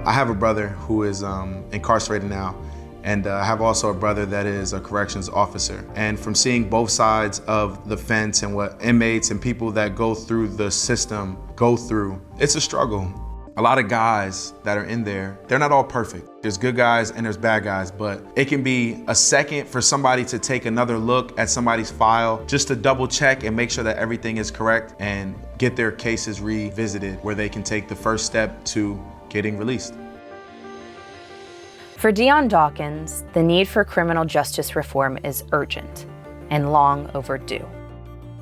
I have a brother who is incarcerated now, and I have also a brother that is a corrections officer. And from seeing both sides of the fence and what inmates and people that go through the system go through, it's a struggle. A lot of guys that are in there, they're not all perfect. There's good guys and there's bad guys, but it can be a second for somebody to take another look at somebody's file just to double check and make sure that everything is correct and get their cases revisited where they can take the first step to getting released. For Dion Dawkins, the need for criminal justice reform is urgent and long overdue.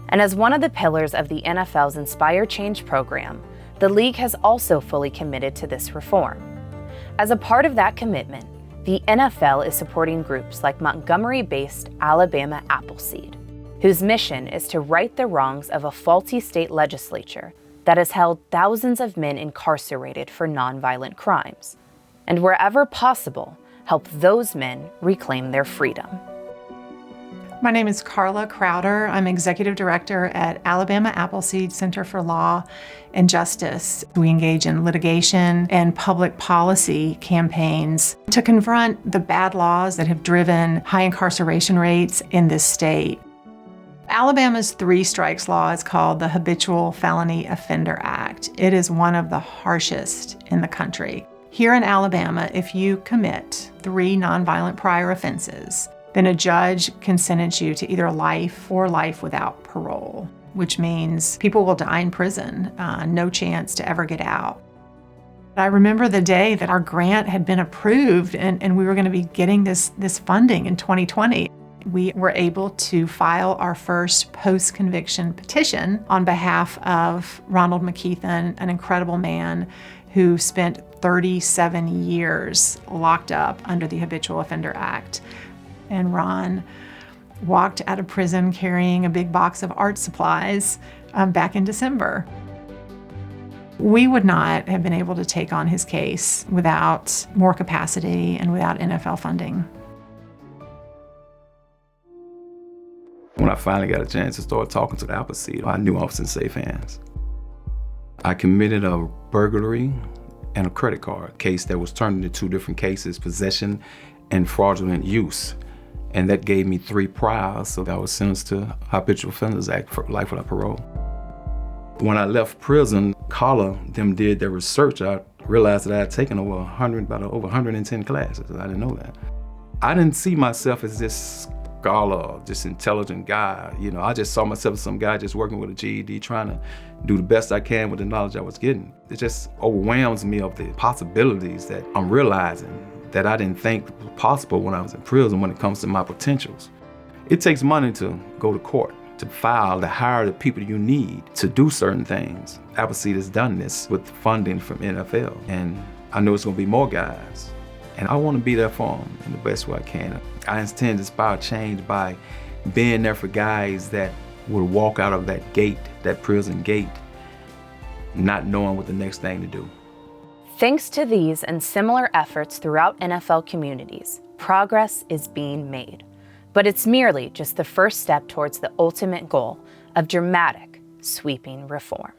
And as one of the pillars of the NFL's Inspire Change program, the league has also fully committed to this reform. As a part of that commitment, the NFL is supporting groups like Montgomery-based Alabama Appleseed, whose mission is to right the wrongs of a faulty state legislature that has held thousands of men incarcerated for nonviolent crimes, and wherever possible, help those men reclaim their freedom. My name is Carla Crowder. I'm Executive Director at Alabama Appleseed Center for Law and Justice. We engage in litigation and public policy campaigns to confront the bad laws that have driven high incarceration rates in this state. Alabama's three strikes law is called the Habitual Felony Offender Act. It is one of the harshest in the country. Here in Alabama, if you commit 3 nonviolent prior offenses, then a judge can sentence you to either life or life without parole, which means people will die in prison, no chance to ever get out. I remember the day that our grant had been approved and we were going to be getting this funding in 2020. We were able to file our first post-conviction petition on behalf of Ronald McKeithen, an incredible man who spent 37 years locked up under the Habitual Offender Act. And Ron walked out of prison carrying a big box of art supplies back in December. We would not have been able to take on his case without more capacity and without NFL funding. When I finally got a chance to start talking to the Appleseed, I knew I was in safe hands. I committed a burglary and a credit card case that was turned into 2 different cases, possession and fraudulent use. And that gave me 3 priors, so I was sentenced to Habitual Offenders Act for life without parole. When I left prison, Carla, them did their research. I realized that I had taken over 110 classes. I didn't know that. I didn't see myself as this scholar, this intelligent guy. You know, I just saw myself as some guy just working with a GED, trying to do the best I can with the knowledge I was getting. It just overwhelms me of the possibilities that I'm realizing that I didn't think was possible when I was in prison when it comes to my potentials. It takes money to go to court, to file, to hire the people you need to do certain things. Appleseed has done this with funding from NFL, and I know it's gonna be more guys. And I wanna be there for them in the best way I can. I intend to inspire change by being there for guys that will walk out of that gate, that prison gate, not knowing what the next thing to do. Thanks to these and similar efforts throughout NFL communities, progress is being made. But it's merely just the first step towards the ultimate goal of dramatic, sweeping reform.